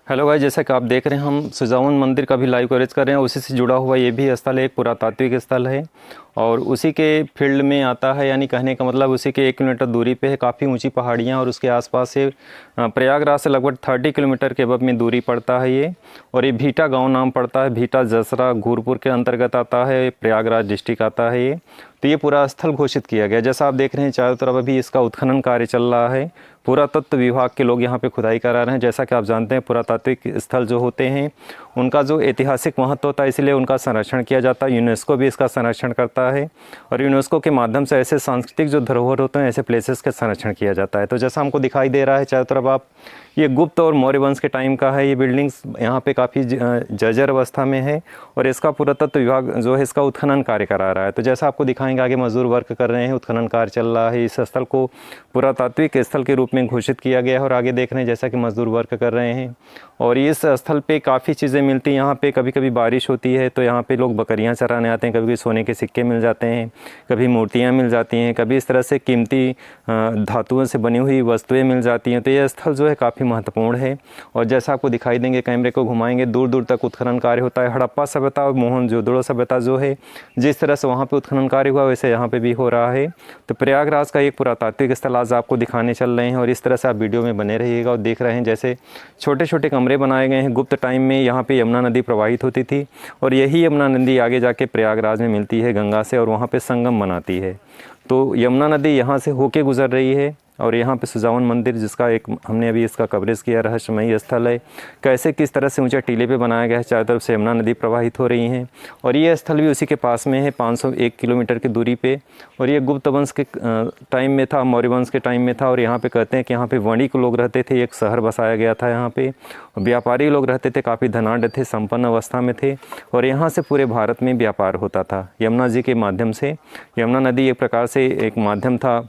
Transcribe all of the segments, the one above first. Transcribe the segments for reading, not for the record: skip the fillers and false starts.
Hello भाई, जैसा कि आप देख रहे हैं हम सुजावन मंदिर का भी लाइव कवरेज कर रहे हैं। उसी से जुड़ा हुआ ये भी स्थल एक पुरातात्विक स्थल है और उसी के फील्ड में आता है, यानी कहने का मतलब उसी के 1 किलोमीटर दूरी पे है। काफ़ी ऊंची पहाड़ियाँ और उसके आसपास से प्रयागराज से लगभग 30 किलोमीटर के अब में दूरी पड़ता है ये। और ये भीटा गांव नाम पड़ता है। भीटा जसरा घूरपुर के अंतर्गत आता है, प्रयागराज डिस्ट्रिक्ट आता है ये। तो ये पूरा स्थल घोषित किया गया। जैसा आप देख रहे हैं चारों तरफ अभी इसका उत्खनन कार्य चल रहा है। पुरातत्व विभाग के लोग यहाँ पे खुदाई करा रहे हैं। जैसा कि आप जानते हैं पुरातात्विक स्थल जो होते हैं उनका जो ऐतिहासिक महत्व होता है, इसलिए उनका संरक्षण किया जाता है। यूनेस्को भी इसका संरक्षण करता है और यूनेस्को के माध्यम से ऐसे सांस्कृतिक जो धरोहर होते हैं ऐसे प्लेसेस का संरक्षण किया जाता है। तो जैसा हमको दिखाई दे रहा है चारों तरफ आप, ये गुप्त और मौर्य वंश के टाइम का है। ये बिल्डिंग्स यहाँ पे काफ़ी जर्जर अवस्था में है और इसका पुरातत्व विभाग जो है इसका उत्खनन कार्य करा रहा है। तो जैसा आपको दिखाएंगे, आगे मजदूर वर्क कर रहे हैं, उत्खनन कार्य चल रहा है। इस स्थल को पुरातात्विक स्थल के रूप में घोषित किया गया है और आगे देख रहे हैं जैसा कि मजदूर वर्क कर रहे हैं। और इस स्थल पे काफ़ी चीज़ें मिलती हैं। यहाँ पे कभी कभी बारिश होती है तो यहाँ पे लोग बकरियाँ चराने आते हैं। कभी कभी सोने के सिक्के मिल जाते हैं, कभी मूर्तियाँ मिल जाती हैं, कभी इस तरह से कीमती धातुओं से बनी हुई वस्तुएं मिल जाती हैं। तो यह स्थल जो है काफ़ी महत्वपूर्ण है। और जैसा आपको दिखाई देंगे, कैमरे को घुमाएंगे, दूर दूर तक उत्खनन कार्य होता है। हड़प्पा सभ्यता और मोहनजोदड़ो सभ्यता जो है, जिस तरह से वहाँ पे उत्खनन कार्य हुआ वैसे यहाँ पे भी हो रहा है। तो प्रयागराज का एक पुरातात्विक स्थल आज आपको दिखाने चल रहे हैं और इस तरह से आप वीडियो में बने रहिएगा। और देख रहे हैं जैसे छोटे छोटे कमरे बनाए गए हैं। गुप्त टाइम में यहाँ पे यमुना नदी प्रवाहित होती थी और यही यमुना नदी आगे जाके प्रयागराज में मिलती है गंगा से और वहाँ पे संगम बनाती है। तो यमुना नदी यहाँ से होके गुजर रही है और यहाँ पे सुजावन मंदिर, जिसका एक हमने अभी इसका कवरेज किया, रहस्यमयी स्थल है। कैसे किस तरह से ऊंचे टीले पे बनाया गया है, चारों तरफ से यमुना नदी प्रवाहित हो रही हैं और ये स्थल भी उसी के पास में है, 501 किलोमीटर की दूरी पे। और ये गुप्त वंश के टाइम में था, मौर्य वंश के टाइम में था। और यहाँ पे कहते हैं कि यहाँ पे वणिक लोग रहते थे, एक शहर बसाया गया था यहाँ पे। व्यापारी लोग रहते थे, काफ़ी धनाढ़ थे, संपन्न अवस्था में थे और यहाँ से पूरे भारत में व्यापार होता था यमुना जी के माध्यम से। यमुना नदी एक प्रकार से एक माध्यम था,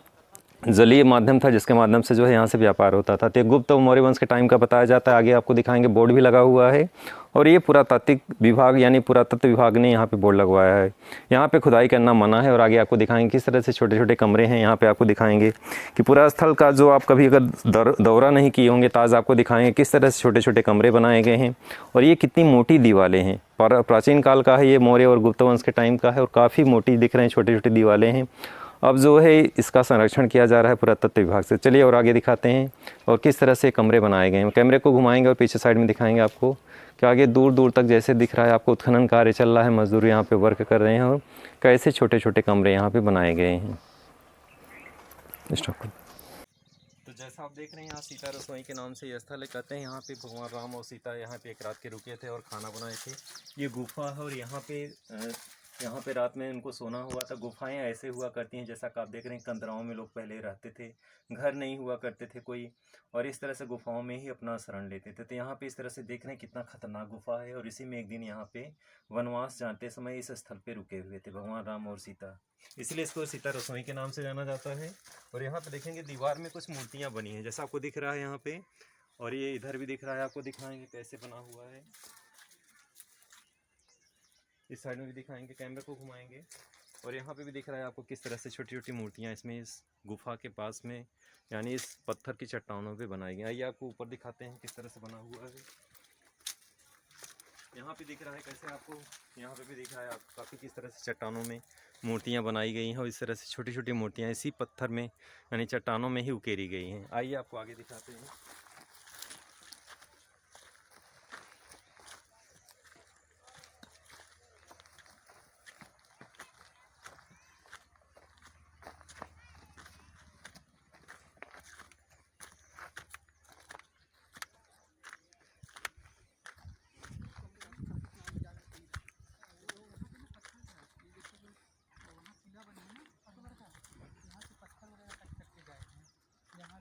जलीय माध्यम था, जिसके माध्यम से जो है यहाँ से व्यापार होता था। तो गुप्त और मौर्य वंश के टाइम का बताया जाता है। आगे आपको दिखाएंगे, बोर्ड भी लगा हुआ है और ये पुरातात्विक विभाग यानी पुरातत्व विभाग ने यहाँ पे बोर्ड लगवाया है। यहाँ पे खुदाई करना मना है। और आगे आपको दिखाएंगे किस तरह से छोटे छोटे कमरे हैं। यहाँ पे आपको दिखाएंगे कि पूरा स्थल का जो आप कभी अगर दौरा नहीं किए होंगे तो आज आपको दिखाएंगे किस तरह से छोटे छोटे कमरे बनाए गए हैं और ये कितनी मोटी दीवारें हैं। प्राचीन काल का है ये, मौर्य और गुप्त वंश के टाइम का है और काफ़ी मोटी दिख रहे हैं, छोटी छोटी दीवारें हैं। अब जो है इसका संरक्षण किया जा रहा है पुरातत्व विभाग से। चलिए और आगे दिखाते हैं और किस तरह से कमरे बनाए गए हैं। कैमरे को घुमाएंगे और पीछे साइड में दिखाएंगे आपको कि आगे दूर दूर तक जैसे दिख रहा है आपको उत्खनन कार्य चल रहा है, मजदूर यहाँ पे वर्क कर रहे हैं और कैसे छोटे छोटे कमरे यहाँ पे बनाए गए हैं। स्टॉप। तो जैसा आप देख रहे हैं यहाँ सीता रसोई के नाम से ये स्थल है। कहते हैं यहाँ पे भगवान राम और सीता यहाँ पे एक रात के रुके थे और खाना बनाए थे। ये गुफा है और यहाँ पे रात में उनको सोना हुआ था। गुफाएं ऐसे हुआ करती हैं जैसा कि आप देख रहे हैं, कंदराओं में लोग पहले रहते थे, घर नहीं हुआ करते थे कोई, और इस तरह से गुफाओं में ही अपना शरण लेते थे। तो यहाँ पे इस तरह से देख रहे हैं कितना खतरनाक गुफा है और इसी में एक दिन यहाँ पे वनवास जाते समय इस स्थल पे रुके हुए थे भगवान राम और सीता, इसलिए इसको सीता रसोई के नाम से जाना जाता है। और यहाँ पे देखेंगे दीवार में कुछ मूर्तियाँ बनी हैं जैसा आपको दिख रहा है यहाँ पे, और ये इधर भी दिख रहा है, आपको दिखाएंगे कैसे बना हुआ है। इस साइड में भी दिखाएंगे, कैमरे को घुमाएंगे और यहाँ पे भी दिख रहा है आपको किस तरह से छोटी छोटी मूर्तियाँ इसमें इस गुफा के पास में यानी इस पत्थर की चट्टानों पे बनाई गई। आइए आपको ऊपर दिखाते हैं किस तरह से बना हुआ है। यहाँ पे दिख रहा है कैसे आपको, यहाँ पे भी दिख रहा है आपको काफ़ी किस तरह से चट्टानों में मूर्तियाँ बनाई गई हैं और इस तरह से छोटी छोटी मूर्तियाँ इसी पत्थर में यानी चट्टानों में ही उकेरी गई हैं। आइए आपको आगे दिखाते हैं।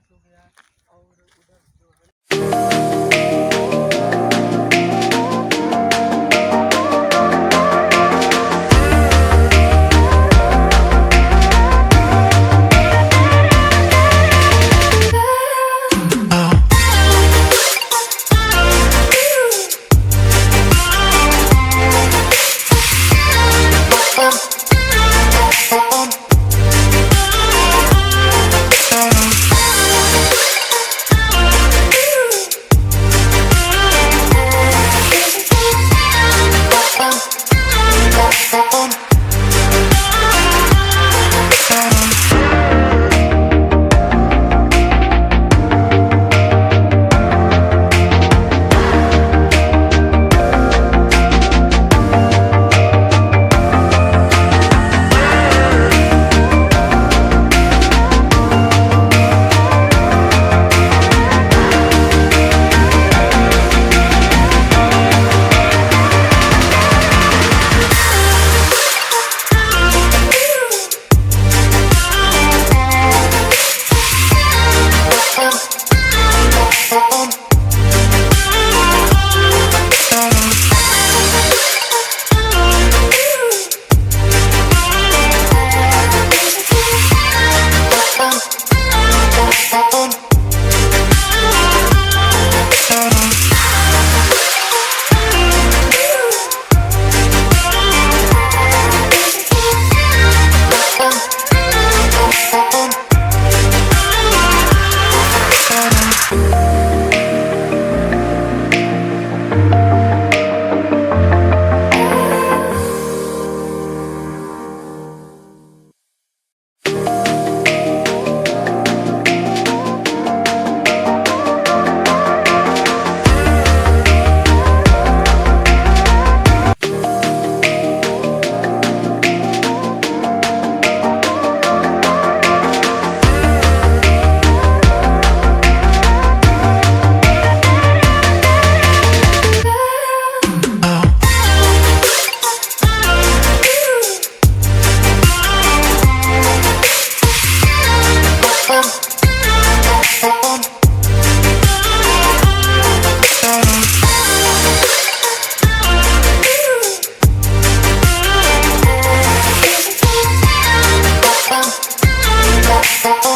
हो गया और उधर Thank you.